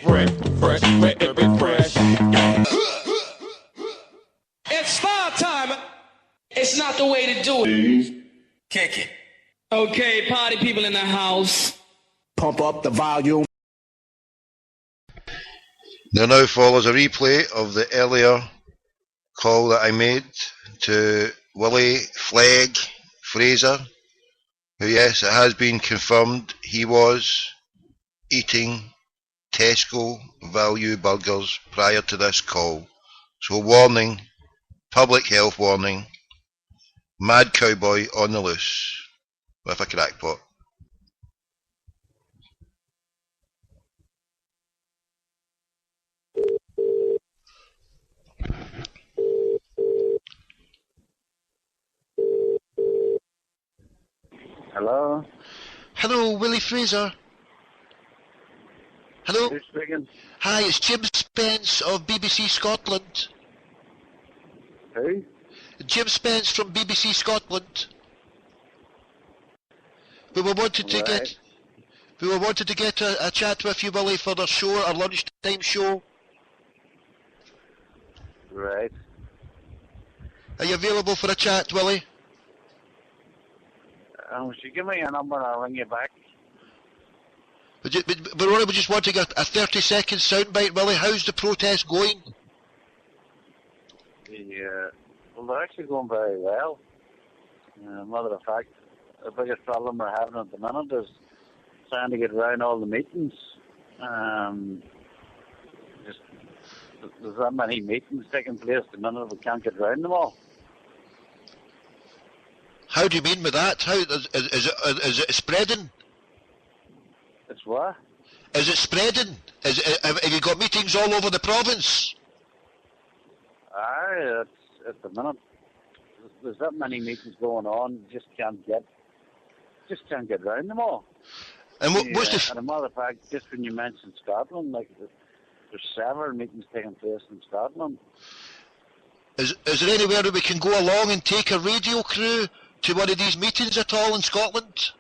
fresh, fresh, make it be fresh. It's fire time. It's not the way to do it. Kick it. Okay, party people in the house. Pump up the volume. There now follows a replay of the earlier call that I made to Wullie Frazer, who, yes, it has been confirmed he was eating Tesco value burgers prior to this call. So warning, public health warning, mad cowboy on the loose with a crackpot. Hello? Hello, Wullie Frazer. Hello? Who's speaking? Hi, it's Jim Spence of BBC Scotland. Who? Jim Spence from BBC Scotland. We were wanted to get a chat with you, Wullie, for the show, our lunchtime show. Right. Are you available for a chat, Wullie? Should you give me a number and I'll ring you back? We just want to get a 30-second soundbite, Wullie. How's the protest going? Well, they're actually going very well. Matter of fact, the biggest problem we're having at the minute is trying to get around all the meetings. There's that many meetings taking place at the minute we can't get around them all. How do you mean with that? How is it spreading? It's what? Is it spreading? Have you got meetings all over the province? Aye, at the minute there's that many meetings going on, just can't get around them all. And what's the? And a matter of fact, just when you mentioned Scotland, like there's several meetings taking place in Scotland. Is there anywhere that we can go along and take a radio crew to one of these meetings at all in Scotland?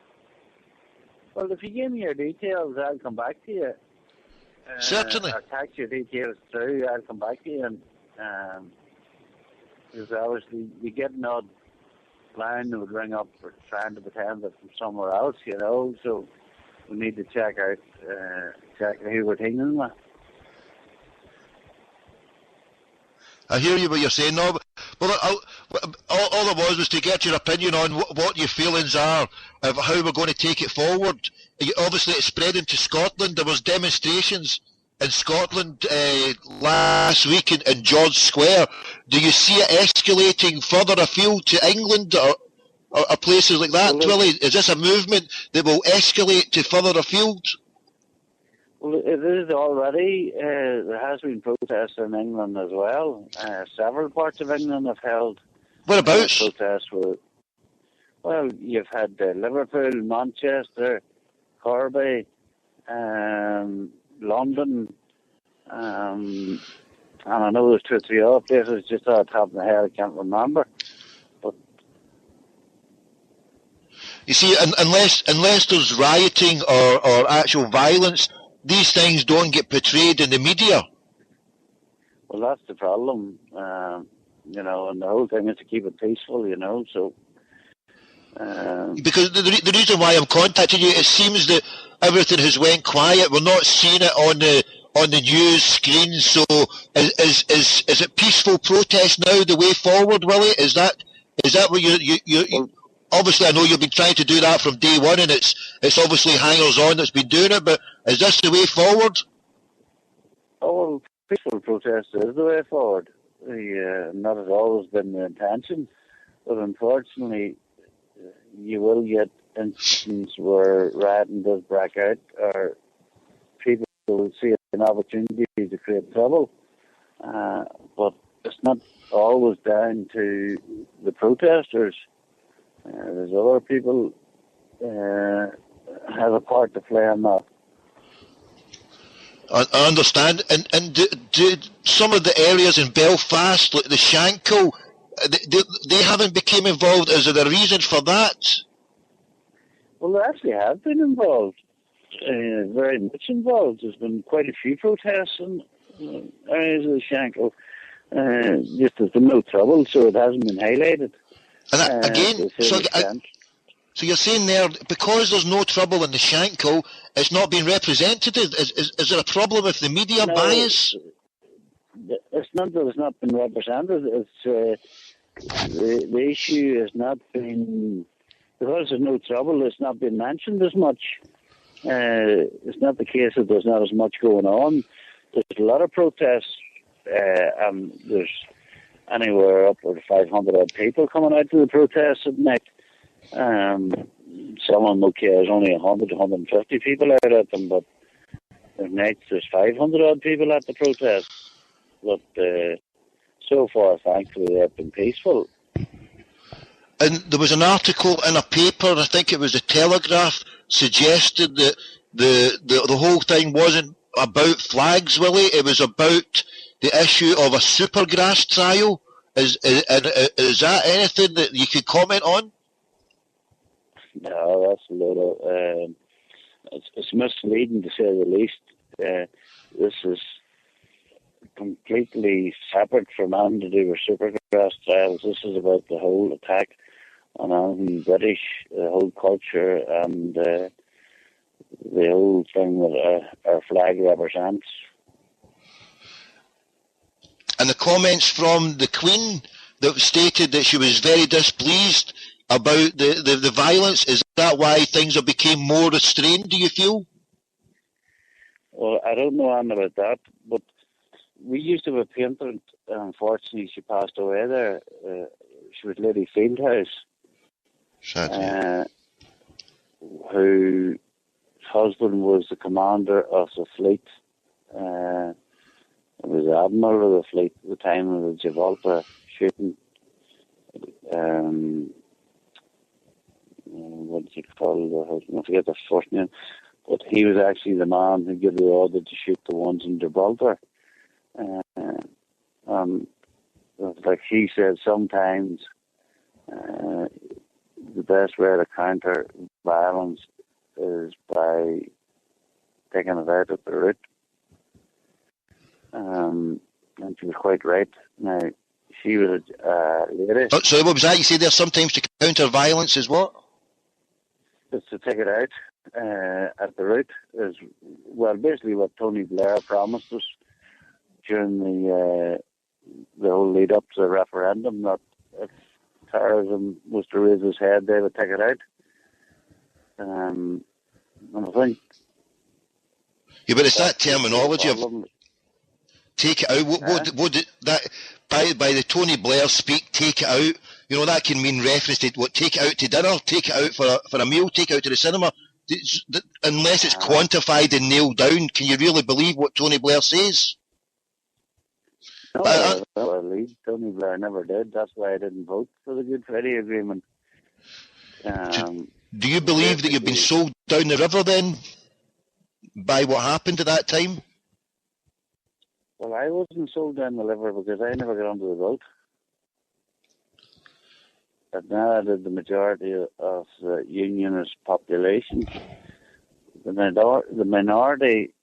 Well, if you give me your details, I'll come back to you. Certainly. I'll text your details through, I'll come back to you. And because obviously we get an odd line that would ring up for trying to pretend that from somewhere else, you know, so we need to check who we're thinking with. I hear you what you're saying now, but all it was to get your opinion on what your feelings are of how we're going to take it forward. Obviously it's spreading to Scotland. There was demonstrations in Scotland last week in George Square. Do you see it escalating further afield to England or places like that, Wullie? Is this a movement that will escalate to further afield? Well, it is already. There has been protests in England as well. Several parts of England have held Whereabouts? Protests. Well, you've had Liverpool, Manchester, Corby, London, and I know there's 2 or 3 other places just off the top of my head I can't remember. But you see, unless there's rioting or actual violence, these things don't get portrayed in the media. Well, that's the problem, you know, and the whole thing is to keep it peaceful, you know, so... because the reason why I'm contacting you, it seems that everything has went quiet. We're not seeing it on the news screen. So is it peaceful protest now the way forward, Wullie? Is that what you obviously I know you've been trying to do that from day one, and it's obviously hangers on that's been doing it. But is this the way forward? Oh, well, peaceful protest is the way forward. Not at all has been the intention, but unfortunately, you will get instances where rioting does break out, or people will see an opportunity to create trouble. But it's not always down to the protesters. There's other people have a part to play in that. I understand. And do some of the areas in Belfast, like the Shankill, they haven't become involved? Is there a reason for that? Well, they actually have been involved. very much involved. There's been quite a few protests in areas of the Shankill. Just there's been no trouble, so it hasn't been highlighted. And again, so you're saying there, because there's no trouble in the Shankill, it's not being represented? Is there a problem with the media bias? It's not that it's not been represented. It's the issue has not been, because there's no trouble, it's not been mentioned as much. It's not the case that there's not as much going on. There's a lot of protests, and there's anywhere upward of 500 odd people coming out to the protests at night. Some of them, there's only 100 to 150 people out at them, but at night there's 500 odd people at the protests. But so far, thankfully, they've been peaceful. And there was an article in a paper, I think it was the Telegraph, suggested that the whole thing wasn't about flags, Willie. It was about the issue of a supergrass trial. Is that anything that you could comment on? No, that's a little. It's misleading to say the least. This is completely separate from anything to do with supergrass trials. This is about the whole attack on anything British, the whole culture, and the whole thing that our flag represents. And the comments from the Queen that stated that she was very displeased about the violence, is that why things have become more restrained, do you feel? Well, I don't know anything about that, but we used to have a painter, and unfortunately she passed away there. She was Lady Fieldhouse, whose husband was the commander of the fleet. He was the admiral of the fleet at the time of the Gibraltar shooting. What did you call the husband? I forget the first name. But he was actually the man who gave the order to shoot the ones in Gibraltar. Like she said, sometimes the best way to counter violence is by taking it out at the root. And she was quite right. Now, she was a lady. So what was that? You say there sometimes to counter violence is what? It's to take it out at the root. Is, well, basically what Tony Blair promised us during the whole lead up to the referendum, that if terrorism was to raise its head, they would take it out. And I think... Yeah, but it's that terminology of... Take it out. What did that by the Tony Blair speak? Take it out. You know, that can mean reference to what? Take it out to dinner. Take it out for a meal. Take it out to the cinema. Unless it's quantified and nailed down, can you really believe what Tony Blair says? No, I believe Tony Blair never did. That's why I didn't vote for the Good Friday Agreement. Do you believe that you've been sold down the river then by what happened at that time? Well, I wasn't sold down the river because I never got onto the boat. But now did the majority of the unionist population. The minority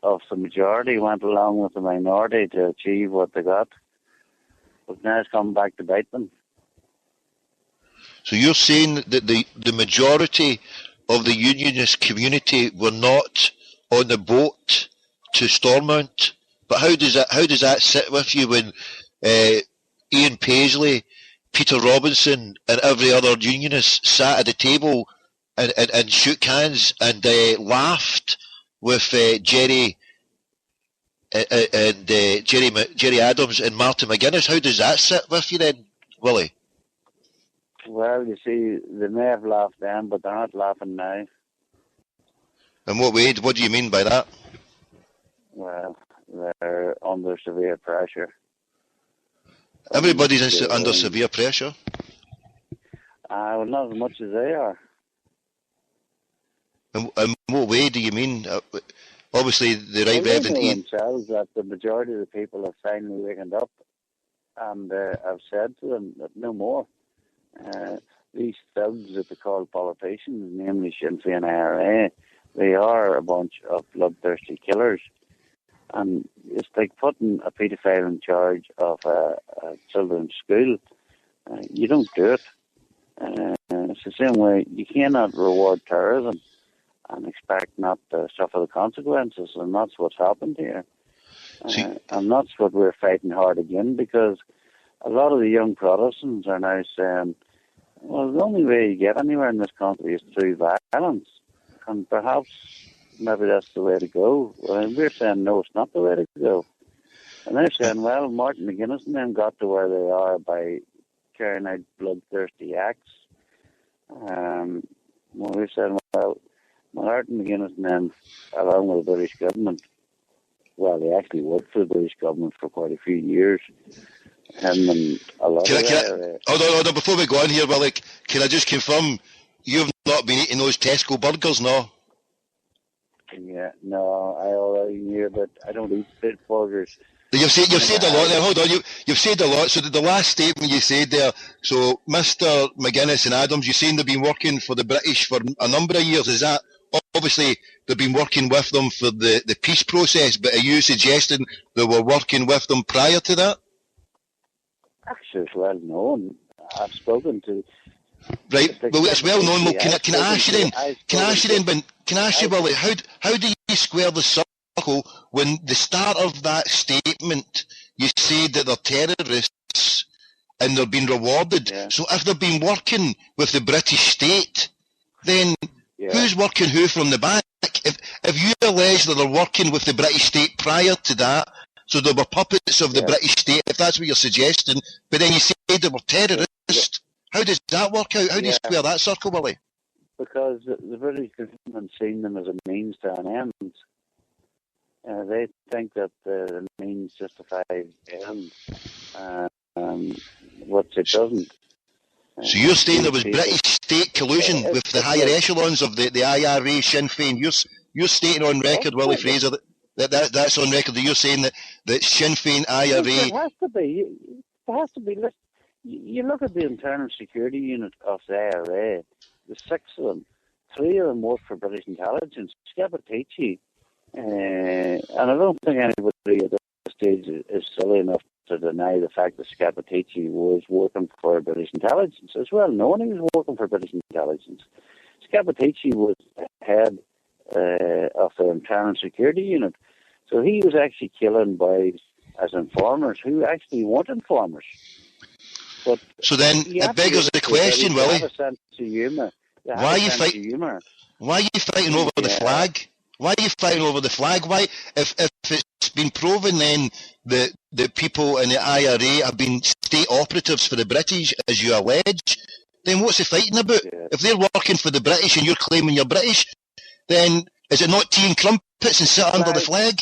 of the majority went along with the minority to achieve what they got. But now it's come back to bite them. So you're saying that the majority of the unionist community were not on the boat to Stormont? But how does that sit with you when Ian Paisley, Peter Robinson, and every other unionist sat at the table and shook hands and laughed with Jerry Adams and Martin McGuinness? How does that sit with you then, Willie? Well, you see, they may have laughed then, but they're not laughing now. In what way? What do you mean by that? Well, they're under severe pressure. Everybody's under severe pressure. Well, not as much as they are. In what way do you mean? Obviously, the right They Reverend know Ian... themselves that the majority of the people have finally wakened up, and I've said to them that no more. These thugs that they call politicians, namely Sinn Féin IRA, They are a bunch of bloodthirsty killers. And it's like putting a paedophile in charge of a children's school. You don't do it. It's the same way you cannot reward terrorism and expect not to suffer the consequences, and that's what's happened here. And that's what we're fighting hard again, because a lot of the young Protestants are now saying, well, the only way you get anywhere in this country is through violence, and perhaps maybe that's the way to go. Well, we're saying, no, it's not the way to go. And they're saying, well, Martin McGuinness and them got to where they are by carrying out bloodthirsty acts. Well, we're saying, well, Martin McGuinness and them, along with the British government, well, they actually worked for the British government for quite a few years. And a lot hold on, before we go on here, Willie, can I just confirm you've not been eating those Tesco burgers, no? Yeah, no, I already knew, but I don't eat fit burgers. You've said a lot there. Hold on, you've said a lot. So the last statement you said there. So Mr. McGuinness and Adams, you're saying they've been working for the British for a number of years. Is that obviously they've been working with them for the peace process? But are you suggesting they were working with them prior to that? Actually, it's well known. I've spoken to. Right. Well, it's well known. Well, can I ask you, Willie, how do you square the circle when the start of that statement you said that they're terrorists and they're being rewarded? Yeah. So if they've been working with the British state, then who's working who from the back? If you allege that they're working with the British state prior to that, so they were puppets of the British state, if that's what you're suggesting, but then you said they were terrorists, how does that work out? How do you square that circle, Willie? Because the British government seen them as a means to an end. They think that the means justifies the end, which it doesn't. So you're saying there was British state collusion with the higher echelons of the IRA, Sinn Féin. You're stating on record, Willie Frazer, that's on record that you're saying that Sinn Féin, IRA... There has to be. There has to be. You look at the internal security unit of the IRA, the 6 of them, 3 of them work for British intelligence. Scappaticci, and I don't think anybody at this stage is silly enough to deny the fact that Scappaticci was working for British intelligence. It's well known he was working for British intelligence. Scappaticci was head of the internal security unit. So he was actually killing boys as informers who actually weren't informers. But so then it beggars the question, Willie. Have a sense of humour. Why are you fighting over the flag? Why are you fighting over the flag? Why, if it's been proven then that the people in the IRA have been state operatives for the British, as you allege, then what's the fighting about? Yeah. If they're working for the British and you're claiming you're British, then is it not tea and crumpets and sit under the flag?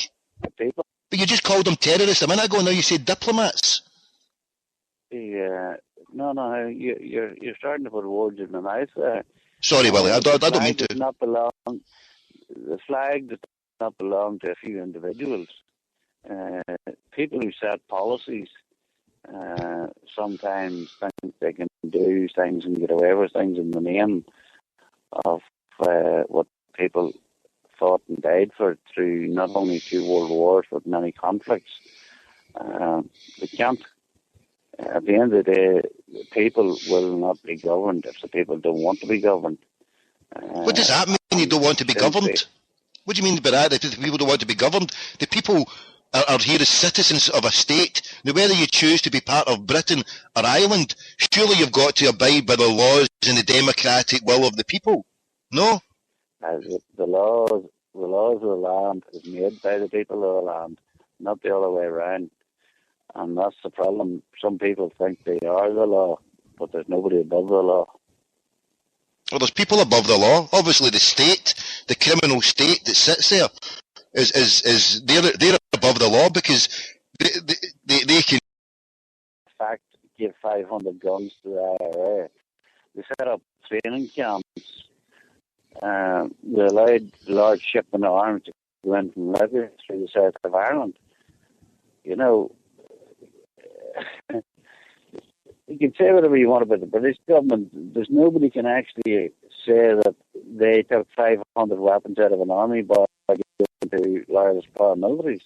People. But you just called them terrorists a minute ago, now you say diplomats. Yeah, no, you're starting to put words in my mouth there. Sorry, Willie, I don't mean to. The flag does not belong to a few individuals. People who set policies sometimes think they can do things and get away with things in the name of what people fought and died for through not only 2 world wars but many conflicts. They can't. At the end of the day, people will not be governed if the people don't want to be governed. What does that mean, you don't want to be governed? What do you mean by that, if people don't want to be governed? The people are here as citizens of a state. Now, whether you choose to be part of Britain or Ireland, surely you've got to abide by the laws and the democratic will of the people. No? The laws of the land is made by the people of the land, not the other way around. And that's the problem. Some people think they are the law, but there's nobody above the law. Well, there's people above the law. Obviously, the state, the criminal state that sits there, is they're above the law because they can. In fact, give 500 guns to the IRA. They set up training camps. They allowed large shipment of arms to go in from Libya through the south of Ireland. You know, you can say whatever you want about the British government. There's nobody can actually say that they took 500 weapons out of an army by giving to loyalist paramilitaries.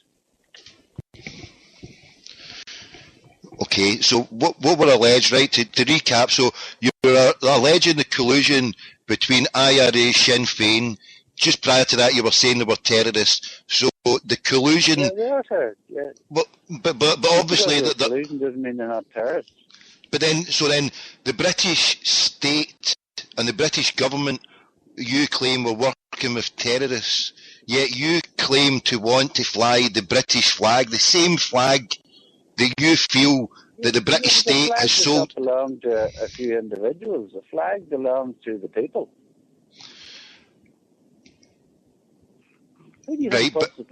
Okay, so what were alleged, right, to recap, so you were alleging the collusion between IRA, Sinn Féin. Just prior to that, you were saying they were terrorists. So the collusion... Yeah, they are terrorists, yeah. But obviously... The collusion doesn't mean they're not terrorists. But then the British state and the British government, you claim, were working with terrorists, yet you claim to want to fly the British flag, the same flag that you feel that the British state has sold. The flag does not belong to a few individuals. The flag belongs to the people. Right, but who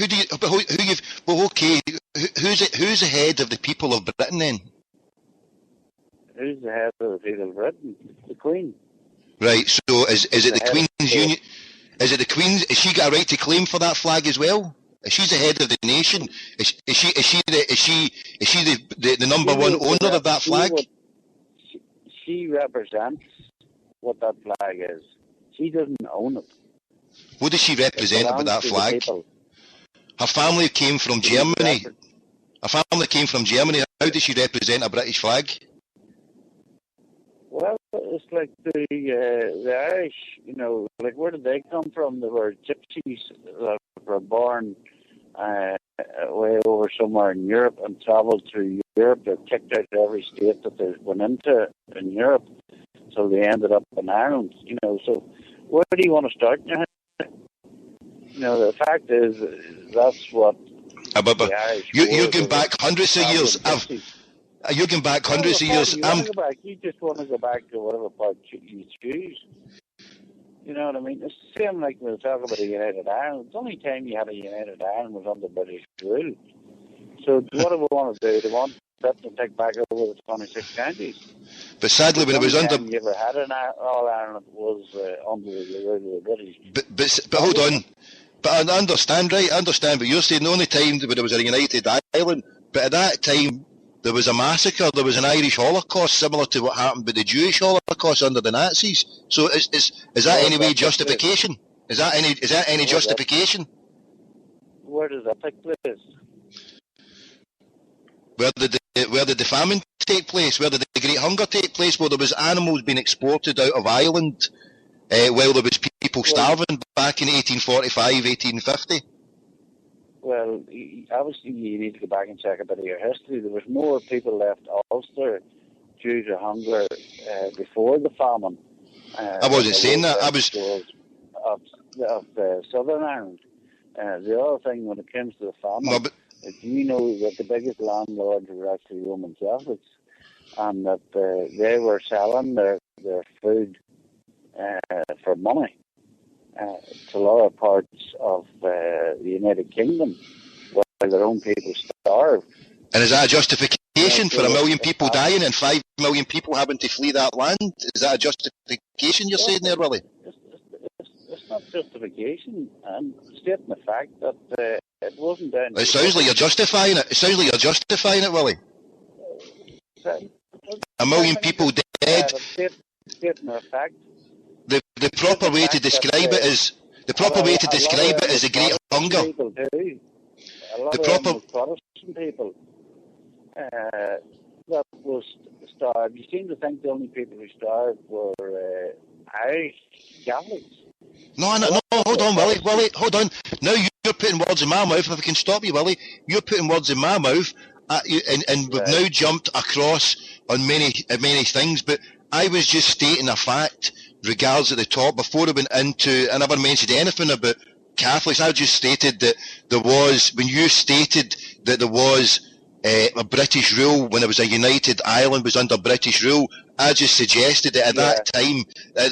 do you? But who you've? Well, okay. Who's the head of the people of Britain then? Who's the head of the people of Britain? The Queen. Right. So is it the Queen's Union? Is it the Queen's? Has she got a right to claim for that flag as well? She's the head of the nation. Is she the number one owner of that flag? She represents what that flag is. She doesn't own it. What does she represent about that flag? Her family came from Germany. Her family came from Germany. How does she represent a British flag? Well, it's like the Irish, you know, like where did they come from? They were gypsies that were born way over somewhere in Europe and travelled through Europe. They're kicked out of every state that they went into in Europe, so they ended up in Ireland. You know, so where do you want to start? You know, the fact is that's what the Irish. You're going back hundreds of years. You're going back hundreds of years. You just want to go back to whatever part you choose. You know what I mean? It's the same like we talk about a United Ireland. The only time you had a United Ireland was under British rule. So what do we want to do? They want that to take back over the 26 counties. But sadly, when it was under... you ever had an All Ireland was under the rule of the British. But hold on. But I understand, right? I understand. But you're saying the only time when there was a United Ireland, but at that time there was a massacre, there was an Irish Holocaust similar to what happened with the Jewish Holocaust under the Nazis. So is that any way justification? Is that any justification? Where does that take place? Where did the famine take place? Where did the Great Hunger take place? Where there was animals being exported out of Ireland while there was people starving back in 1845, 1850? Well, obviously you need to go back and check a bit of your history. There was more people left Ulster due to hunger before the famine. I wasn't saying that. I was... Of Southern Ireland. The other thing when it comes to the famine, you know that the biggest landlords were actually Roman Catholics, and that they were selling their food for money to lower parts of the United Kingdom while their own people starved. And is that a justification for 1 million people dying and 5 million people having to flee that land? Is that a justification you're saying there, Willie? It's not justification. I'm stating the fact that it wasn't down. It sounds like you're justifying it. It sounds like you're justifying it, Willie. 1 million people dead. Stating the fact. The proper way to describe it is the Great Hunger. The proper Protestant people that was starved. You seem to think the only people who starved were Irish Catholics. No, hold on, Willie, hold on. Now you're putting words in my mouth. If I can stop you, Willie, you're putting words in my mouth, and we've now jumped across on many things. But I was just stating a fact, regards at the top, before I went into. I never mentioned anything about Catholics. I just stated that there was, when you stated that there was a British rule, when it was a United Ireland was under British rule, I just suggested that at that time,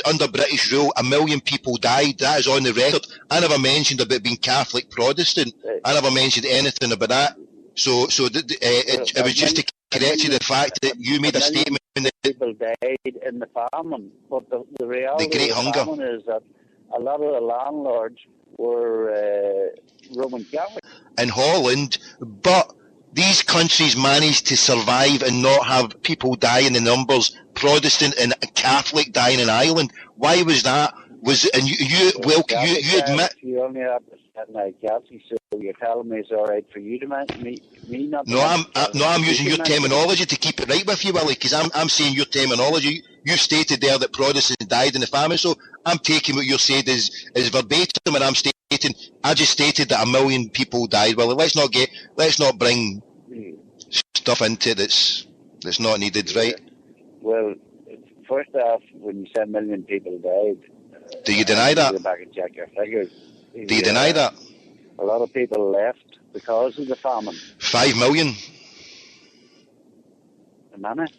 under British rule, 1 million people died. That is on the record. I never mentioned about being Catholic Protestant. I never mentioned anything about that. So it was just to correct you the fact that you made a statement that people died in the famine. But the reality of the Great Hunger is that a lot of the landlords were Roman Catholics. In Holland, but these countries managed to survive and not have people die in the numbers Protestant and Catholic dying in Ireland. Why was that? And you admit. You only have to stand like Catholic, so you're telling me it's all right for you to me not. No, I'm using your terminology to keep it right with you, Willie, because I'm saying your terminology. You stated there that Protestants died in the famine, so I'm taking what you said as verbatim, and I'm stating I just stated that 1 million people died. Willie, let's not bring stuff into it that's not needed, right? Well, first off, when you said 1 million people died, do you deny that? Go back and check your figures. Do you deny that? A lot of people left because of the famine. 5 million. A minute.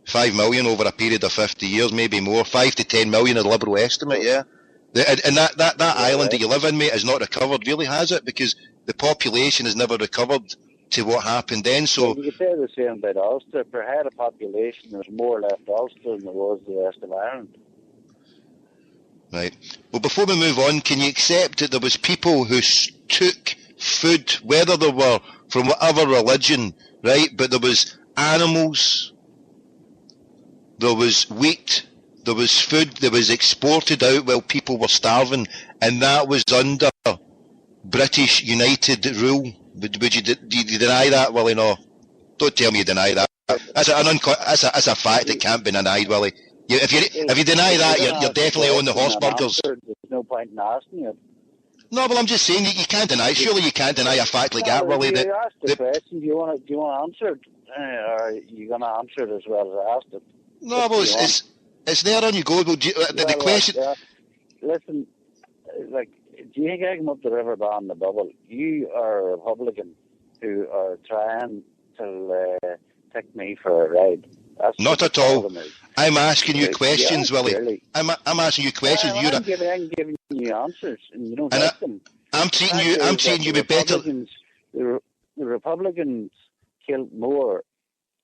5 million over a period of 50 years, maybe more. 5 to 10 million, a liberal estimate, yeah. And that island that you live in, mate, has not recovered, really, has it? Because the population has never recovered to what happened then. So well, you could say the same about Ulster. Per head of population, there's more left Ulster than there was the rest of Ireland. Right. Well, before we move on, can you accept that there was people who took food, whether they were from whatever religion, right? But there was animals, there was wheat, there was food that was exported out while people were starving, and that was under British United rule. Would you deny that, Willie? No, don't tell me you deny that. That's a fact that can't be denied, Willie. If you deny that, you're definitely on the horse burgers. There's no point in asking you. No, well, I'm just saying you can't deny. Surely you can't deny a fact like that, Willie. You asked the question. Do you want to answer it, or are you going to answer it as well as I asked it? No, well, it's there on you go. Well, the question. Listen, do you think I come up the river beyond the bubble? You are a Republican who are trying to take me for a ride. That's not at all. I'm asking you questions, Willie. Really. I'm asking you questions. I'm giving you answers, and you don't like them. I'm treating you with better. The Republicans killed more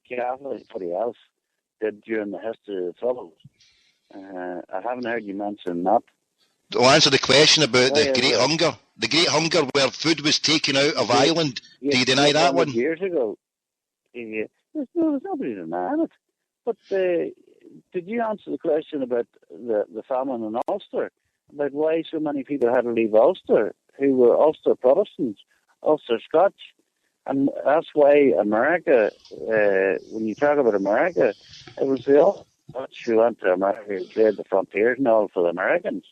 Catholics than anybody else did during the history of the Troubles. I haven't heard you mention that. I'll answer the question about the Great Hunger. The Great Hunger where food was taken out of Ireland. Do you deny that one? Years ago. There's nobody denying it. But did you answer the question about the famine in Ulster? About why so many people had to leave Ulster, who were Ulster Protestants, Ulster Scotch? And that's why America, when you talk about America, it was the Ulster Scotch who went to America and cleared the frontiers and all for the Americans.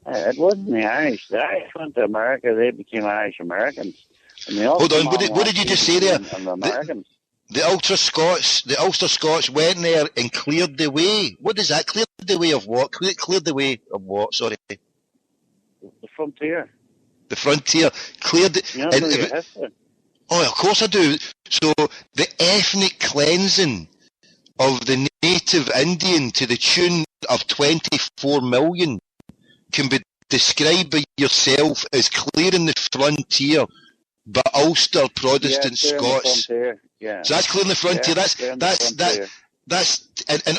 It wasn't the Irish. The Irish went to America, they became Irish Americans. And hold on, what did you just say there? The Americans. The Ulster Scots went there and cleared the way. What does that? Cleared the way of what? Cleared the way of what? Sorry. The frontier. The frontier. Cleared the... You know your history. Oh, of course I do. So the ethnic cleansing of the native Indian to the tune of 24 million can be described by yourself as clearing the frontier, but Ulster Protestant Scots. Yeah. So that's clearing the frontier. That's and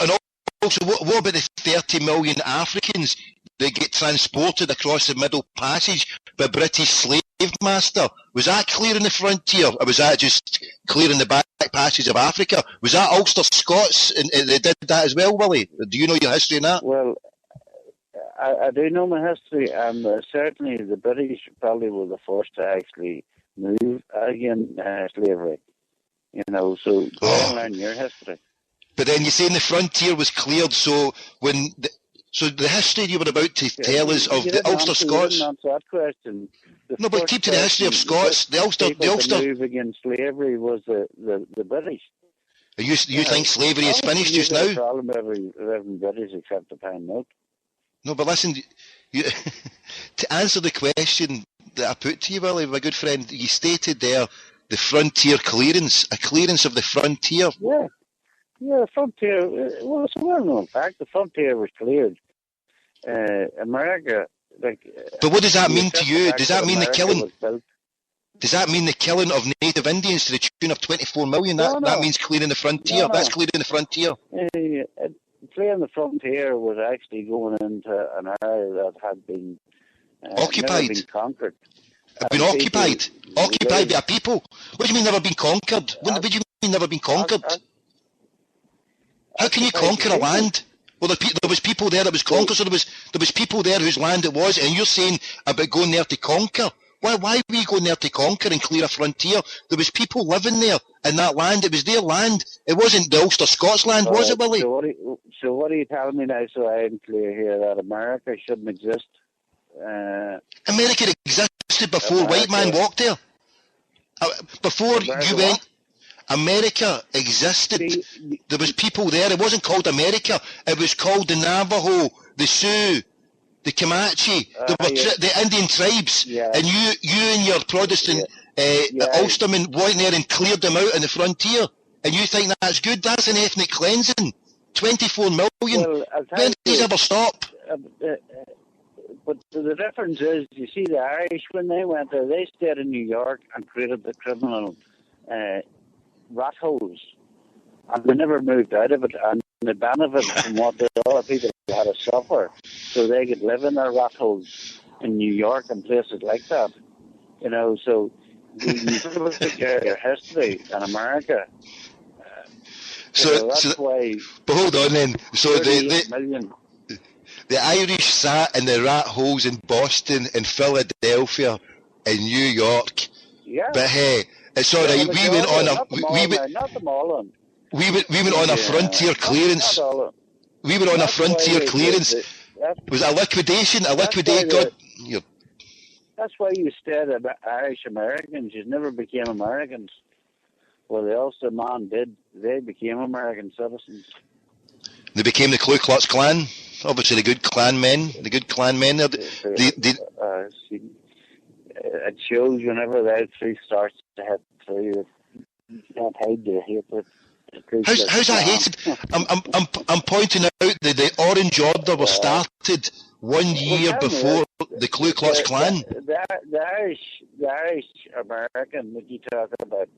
also what about the 30 million Africans that get transported across the Middle Passage by British slave master? Was that clearing the frontier, or was that just clearing the back passage of Africa? Was that Ulster Scots and they did that as well, Willie? Do you know your history in that? Well, I do know my history, and certainly the British probably were the first to actually move against slavery. You know, so go and learn your history. But then you're saying the frontier was cleared, so the history you were about to tell us of the Ulster Scots. You didn't answer that question. No, but keep to the history of Scots. The Ulster move against slavery was the British. You think slavery is finished just now? Problem every British except the pound note. No, but listen, to answer the question that I put to you, Willie, my good friend, you stated there the frontier clearance, a clearance of the frontier. Yeah, the frontier, well, it's a well-known fact, the frontier was cleared. America, but what does that mean to you? Does that mean the killing? Does that mean the killing of native Indians to the tune of 24 million? That means clearing the frontier. No. That's clearing the frontier. Clearing the frontier was actually going into an area that had been occupied, never been conquered. Been occupied by a people. What do you mean never been conquered? What do you mean never been conquered? How can you conquer a land? Well, there was people there that was conquered, so there was people there whose land it was, and you're saying about going there to conquer. Why were you going there to conquer and clear a frontier? There was people living there in that land. It was their land. It wasn't the Ulster Scots land, was it, Willie? So what are you telling me now, so I'm clear here, that America shouldn't exist? America existed before white man walked there. Before you went... America existed. There was people there. It wasn't called America. It was called the Navajo, the Sioux, the Comanche. There were the Indian tribes. Yeah. And you and your Protestant Ulstermen went there and cleared them out on the frontier. And you think that's good? That's an ethnic cleansing. 24 million. Well, when did these ever stop? But the difference is, you see, the Irish, when they went there, they stayed in New York and created the criminal rat holes, and they never moved out of it, and they benefited from what the other people had to suffer, so they could live in their rat holes in New York and places like that. You know, so you look at your history in America. That's why. But hold on then. So million. The Irish sat in the rat holes in Boston, in Philadelphia, in New York. Yeah. But hey, it's all right. We went on a frontier clearance. We were on a frontier clearance. Was it a liquidation? A liquidate? God. That's why you stayed Irish Americans. You never became Americans. Well, the Ulster man did. They became American citizens. They became the Ku Klux Klan. Obviously, the good Klan men. The good Klan men. It shows whenever that tree starts to hit through, you can't hide the hatred. How's that hated? I'm pointing out that the Orange Order was started 1 year before the Ku Klux Klan. The Irish American that you talk about,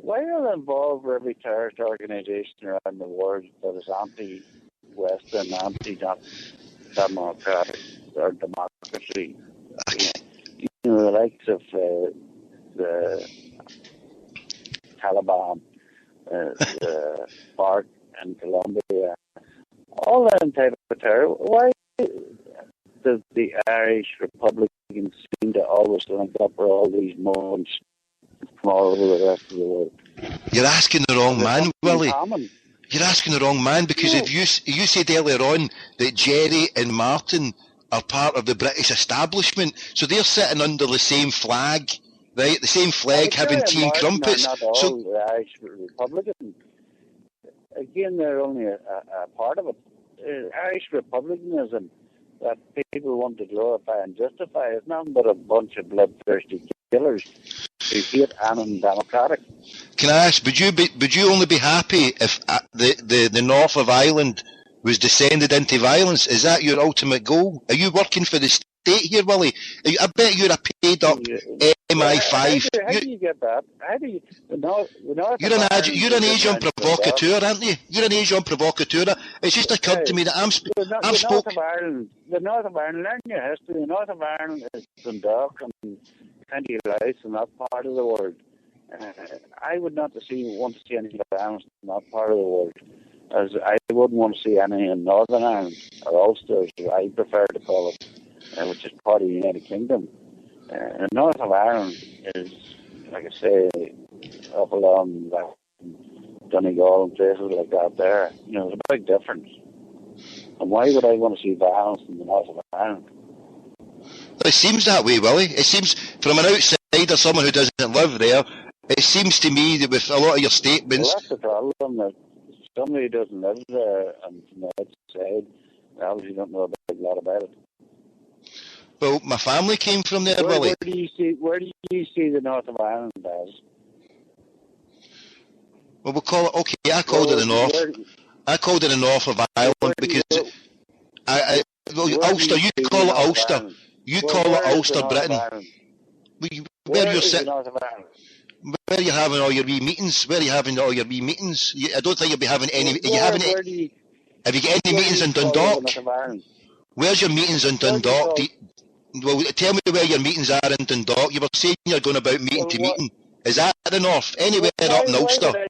why are they involved with every terrorist organisation around the world that is anti-Western, anti-democratic or democracy? You know, the likes of the Taliban, the FARC in Colombia, all that type of terror. Why does the Irish Republicans seem to always link up with all these moans from all over the rest of the world? You're asking the wrong man, Willie. You're asking the wrong man, because if you said earlier on that Jerry and Martin are part of the British establishment, so they're sitting under the same flag, right? The same flag, having tea and crumpets. Not all the Irish Republicans. Again, they're only a part of it. Irish Republicanism that people want to glorify and justify is nothing but a bunch of bloodthirsty killers who hate anything democratic. Can I ask, would you only be happy if the north of Ireland was descended into violence? Is that your ultimate goal? Are you working for the state here, Willie? I bet you're a paid up MI5. How do you get that? How do you? You're an agent provocateur, aren't you? You're an agent provocateur. It's just occurred to me that the north of Ireland, learn your history. The north of Ireland is Dundalk and County Louth and that part of the world. I would not want to see any violence in that part of the world, as I wouldn't want to see any in Northern Ireland, or Ulster, as I prefer to call it, which is part of the United Kingdom. The north of Ireland is, like I say, up along Donegal and places like that there. You know, there's a big difference. And why would I want to see violence in the north of Ireland? Well, it seems that way, Willie. It seems, from an outsider, someone who doesn't live there, it seems to me that with a lot of your statements... Well, that's the problem, that somebody who doesn't live there and from the outside, they obviously don't know a big lot about it. Well, my family came from there, Willie. Where do you see the north of Ireland as? Well, we'll call it... Okay, I called it the north. I called it the north of Ireland because... Ulster, you call it Ulster. You call it Ulster, Britain. Where you're sitting... Where are you having all your wee meetings? I don't think you'll be having any... Have you got any meetings in Dundalk? Where's your meetings in Dundalk? Well, tell me where your meetings are in Dundalk. You were saying you're going about meeting to meeting. Is that the north? Anywhere up in Ulster?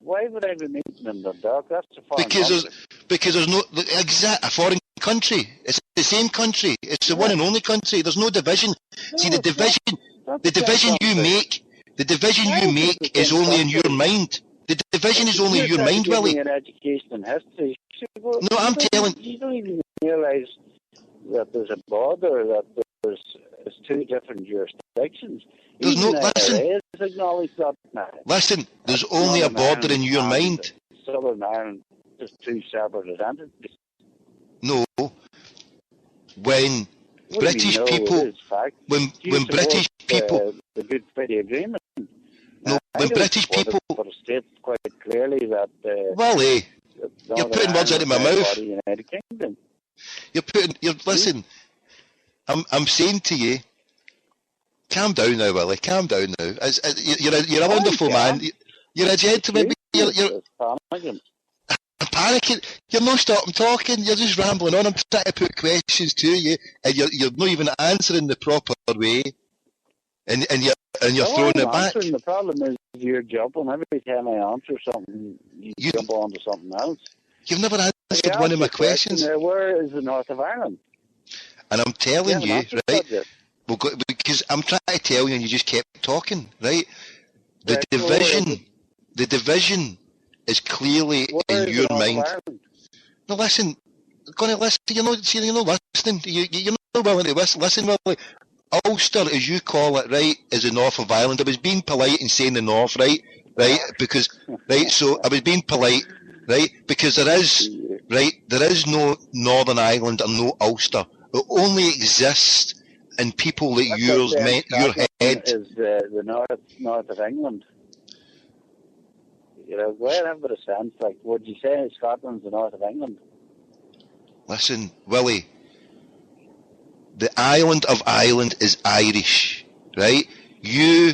Why would I be meeting in Dundalk? That's a foreign country. Because there's no a foreign country. It's the same country. It's the one and only country. There's no division. See, the division you make is only in your mind. The division is only in your mind, Willie. An education in history. No, I'm telling. You don't even realise that there's a border, that there's two different jurisdictions. There's no, listen. Acknowledge that now. Listen, there's only a border in your mind. Southern Ireland, just two separate entities. No. When British people, when British people, the Good Friday Agreement. No, when British people, but it states quite clearly that. Willie, you're putting words into my mouth. Listen. I'm saying to you, calm down now, Willie. Calm down now. You're a wonderful man. You're a gentleman. You're panicking. I'm panicking. You're not stopping talking. You're just rambling on. I'm trying to put questions to you, and you're not even answering the proper way, and you're throwing it back. The problem is you're jumping. Every time I answer something, you jump on to something else. You've never answered one of my questions. Where is the north of Ireland? And I'm telling you, right? Because I'm trying to tell you, and you just kept talking, right? The division is clearly in your mind. No, listen. You're not listening. You're not willing to listen, Willie. Ulster, as you call it, right, is the north of Ireland. I was being polite and saying the north, right? So I was being polite, right? Because there is no Northern Ireland and no Ulster. It only exists in people that your head is the north of England. You know, go ahead and have a bit of sense. Like, would you say Scotland's the north of England? Listen, Willie. The island of Ireland is Irish, right? You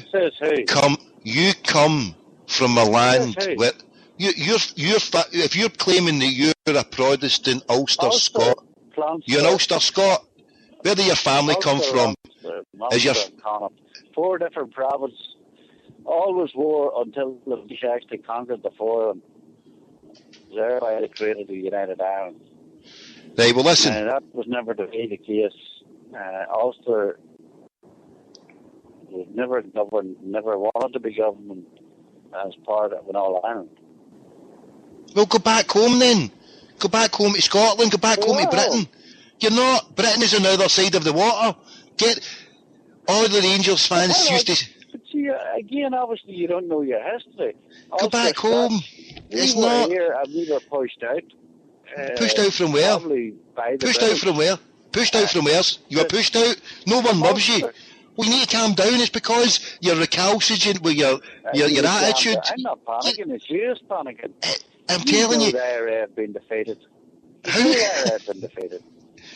come from a land where if you're claiming that you're a Protestant Ulster Scot, you're an Ulster Scot. Where do your family come from? Four different provinces, always war until the British actually conquered the four of them. Thereby they created the United Ireland. Right, well listen. That was never to be the case. Ulster was never governed, never wanted to be governed as part of an All-Ireland. Well, go back home then. Go back home to Scotland. Go back home to Britain. You're not. Britain is on the other side of the water. Get all the Rangers fans used to. But see, again, obviously you don't know your history. Go back home. It's not. Here and we were pushed out. Pushed out from where? Pushed out from where? Pushed out from where? You were pushed out. No one loves you. We need to calm down. It's because you're recalcitrant with your attitude. I'm not panicking. It's you panicking. I'm telling you. The IRA have been defeated. Who? The IRA have been defeated.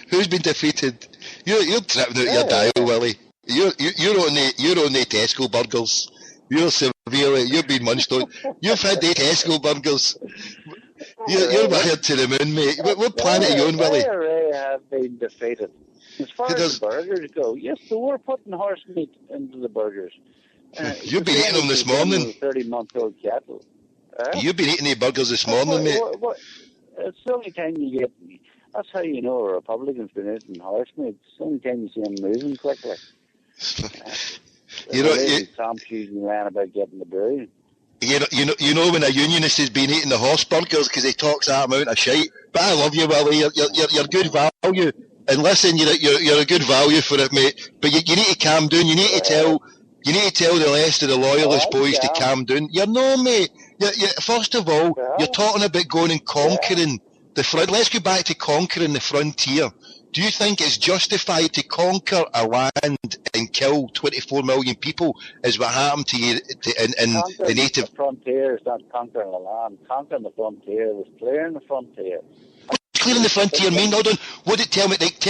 Who's been defeated? You're tripping out your dial, Willie. You're on the Tesco burgers. You're severely. You've been munched on. You've had the Tesco burgers. You're wired to the moon, mate. What planet are you on, Willie? The IRA have been defeated. As far as the burgers go, yes, they were putting horse meat into the burgers. You've been eating them this morning. 30-month-old cattle. You've been eating the burgers this morning, mate. It's the only time you get. That's how you know a Republican's been eating horse meat. It's the only time you see them moving quickly. Tom's usually ran about getting the brew. You know when a unionist has been eating the horse burgers because he talks that amount of shite. But I love you, Willie. You're good value. And listen, you're a good value for it, mate. But you need to calm down. You need to tell the rest of the loyalist boys to calm down. You're no, mate. First of all, you're talking about going and conquering the front. Let's go back to conquering the frontier. Do you think it's justified to conquer a land and kill 24 million people? Is what happened to you in the native? The frontier is not conquering the land. Conquering the frontier was clearing the frontier. What does clearing the frontier mean? Hold on. Tell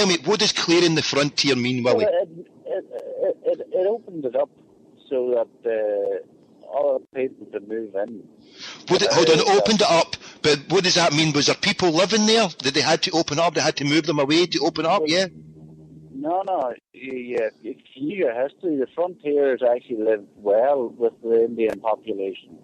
me. What does clearing the frontier mean, Willie? It opened it up so that all the people could move in. Hold on, opened it up, but what does that mean? Was there people living there? Did they had to open up? They had to move them away to open up, yeah? No. If you hear history, the frontiers actually lived well with the Indian population.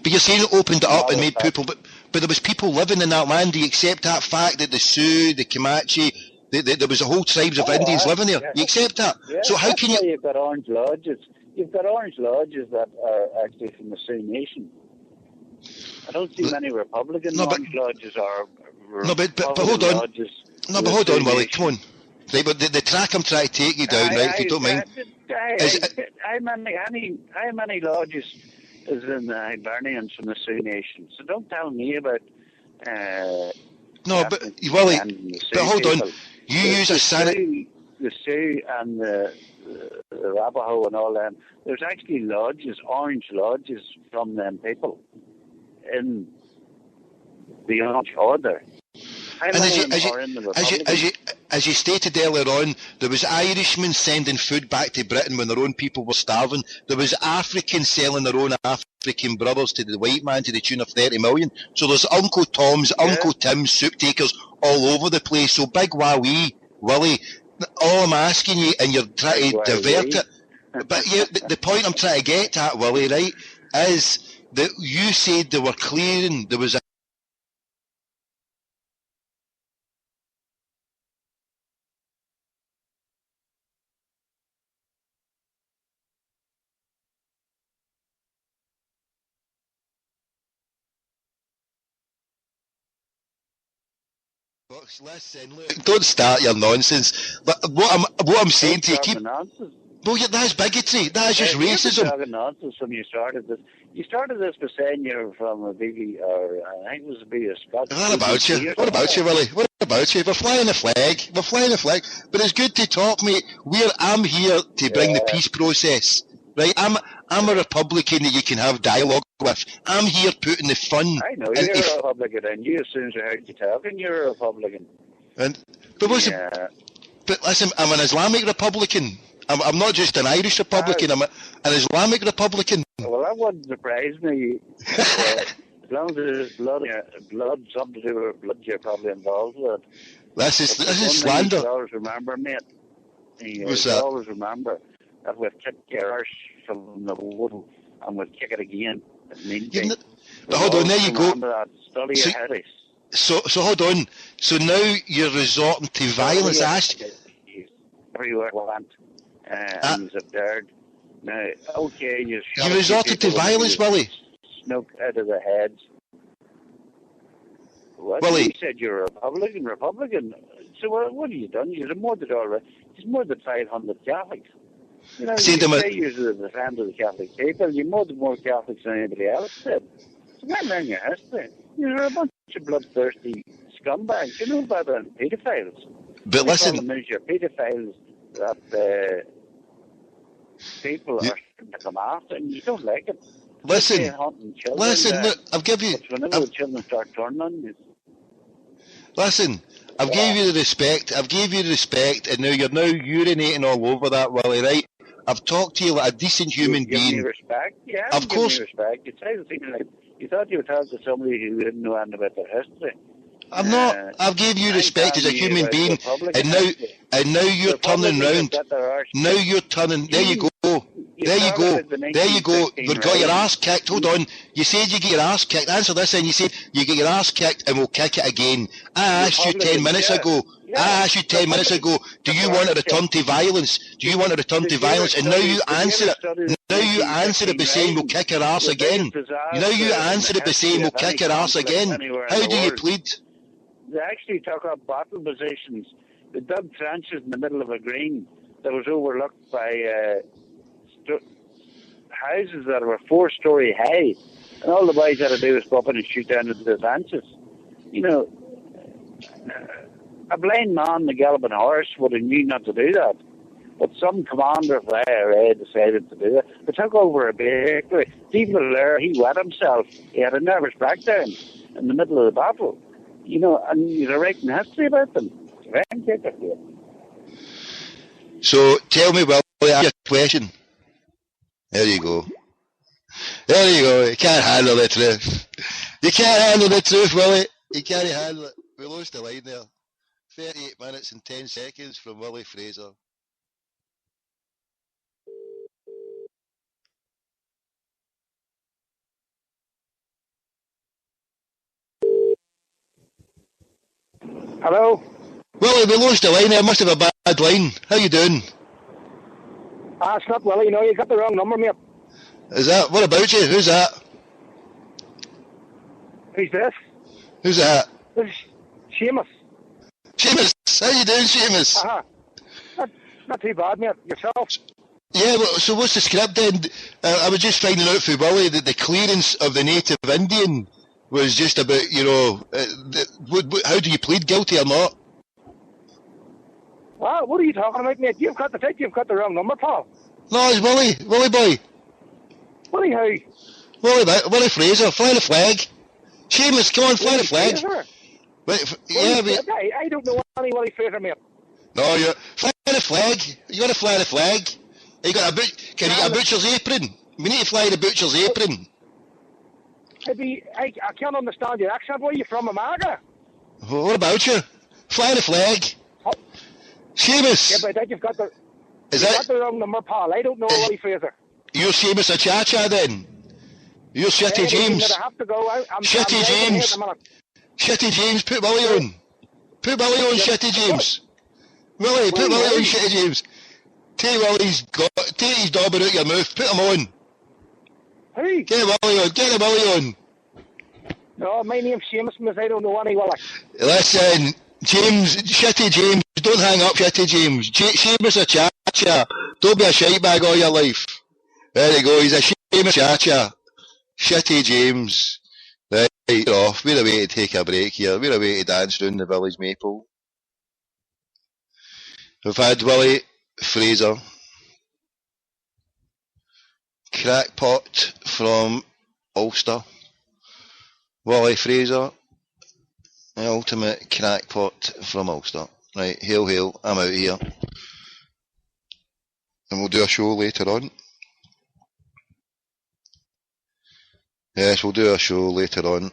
But you're saying it opened it up and made Fact. people, but there was people living in that land. Do you accept that fact that the Sioux, the Comanche, there was a whole tribes of Indians living there? Yeah. You accept that? Yeah, So how that's can why you? you've got Orange Lodges. You've got Orange Lodges that are actually from the Sioux Nation. I don't see many Republican Orange Lodges or but hold on. Lodges. No, but hold on, Willie. Come on. Right, but the track I'm trying to take you down, right? If you don't mind. How many lodges is in the Hibernians from the Sioux Nation? So don't tell me about. No, but Willie, but hold on. You use a sanity. The Sioux and the Arapaho and all them. There's actually lodges, orange lodges from them people in the Orange Order. And as you stated earlier on, there was Irishmen sending food back to Britain when their own people were starving. There was Africans selling their own African brothers to the white man to the tune of 30 million. So there's Uncle Tom's, Uncle Tim's, soup takers all over the place. So big wowee, Willie, all I'm asking you, and you're trying to divert it, but the point I'm trying to get at, Willie, right, is that you said they were clearing, there was a listen, look, don't start your nonsense. But what I'm saying to you, keep. Well, yeah, that's bigotry. That's just racism. You're talking nonsense when you started this. You started this by saying you're from a biggie, or I think it was a big Scottish. What about you? What about you, Willie? What about you? We're flying the flag. We're flying the flag. But it's good to talk, mate. I'm here to bring the peace process. Right? I'm a Republican that you can have dialogue with. I'm here putting the fun. I know you're a Republican, and you, as soon as I heard you talking, you're a Republican. But listen, I'm an Islamic Republican. I'm not just an Irish Republican. I'm an Islamic Republican. Well, that wouldn't surprise me. As long as there's blood, something to do with blood, you're probably involved with. This is slander. You always remember, mate. What's that? Always remember that we've kicked your arse from the wood and we'll kick it again. But hold on, there you go. So hold on. So now you're resorting to violence. Everywhere we went. And he's absurd. Now, okay, you resorted to violence, Willie. Snook out of the heads. What? Willie. You said you're a Republican. So what have you done? You've murdered already. He's murdered 500 Catholics. You know, you say you're the defend of the Catholic people. You murdered more Catholics than anybody else did. So that learn your history. You're a bunch of bloodthirsty scumbags. You know better than pedophiles. But listen, your pedophiles that people are starting to come after, and you don't like it. Listen, look, I've given you. Whenever the children start turning on you. Listen, I've gave you the respect. And now you're urinating all over that, Willie, right? I've talked to you like a decent human being. Give me respect? Yeah, of course. Give me respect. You say the thing like you thought you were talking to somebody who didn't know anything about their history. I'm not. I've gave you respect as a human being, and now you're turning round. Now you're turning. There you go. There you go. You've got your ass kicked. Hold on. You said you get your ass kicked. Answer this, and you said you get your ass kicked, and we'll kick it again. I asked you 10 minutes ago. Do you want a return to violence? Do you want a return to violence? And now you answer it. Now you answer it by saying we'll kick your ass again. Now you answer it by saying we'll kick your ass again. How do you plead? They actually took up battle positions. They dug trenches in the middle of a green that was overlooked by houses that were 4-story high. And all the boys had to do was go up and shoot down into the trenches. You know, a blind man, the galloping horse, would have knew not to do that. But some commander of the IRA decided to do it. They took over a bakery. Stephen Allaire, he wet himself. He had a nervous breakdown in the middle of the battle. You know, and you're writing history about them. So tell me, well, I have a question. There you go. You can't handle the truth. You can't handle the truth, Willie. You can't handle it. We lost the line there. 38 minutes and 10 seconds from Willie Frazer. Hello? Wullie, we lost the line there. Must have a bad line. How you doing? It's not Wullie, no, you got the wrong number, mate. Is that? What about you? Who's that? Who's this? Who's that? This is Seamus. Seamus. How you doing, Seamus? Not too bad, mate. Yourself? Yeah, well, so what's the script then? I was just finding out for Wullie that the clearance of the native Indian was just about, you know, how do you plead guilty or not? What are you talking about, mate? You've got the wrong number, pal. No, it's Wullie. Wullie boy. Wullie who? Wullie Frazer. Fly the flag. Seamus, come on, fly the flag. Frazer? Yeah, but... I don't know any Wullie Frazer, mate. No, you fly the flag. You got to fly the flag. You got can you get a butcher's apron? We need to fly the butcher's apron. I can't understand your accent. Where are you from, America? Well, what about you? Fly the flag. Oh. Seamus. Yeah, but I think you've got the wrong number, pal. I don't know Wullie Frazer. You're Seamus a Cha-Cha then? You're Shitty James. I have to go. Shitty James. Shitty James, put Wullie on. Put Wullie on, Shitty James. Wullie, put Wullie on, Shitty James. Take his dauber out your mouth, put him on. Who? Get Wullie on, get the Wullie on. No, my name's Seamus, miss. I don't know any Wullie. Listen, James, Shitty James, don't hang up, Shitty James. Seamus a Cha-Cha. Don't be a shite bag all your life. There you go, he's a Seamus Cha-Cha. Shitty James. Right, off. We're away to take a break here. We're away to dance round the village maple. We've had Wullie Frazer, crackpot from Ulster. Wullie Frazer, the ultimate crackpot from Ulster. Right, hail, hail, I'm out here. And we'll do a show later on. Yes, we'll do a show later on.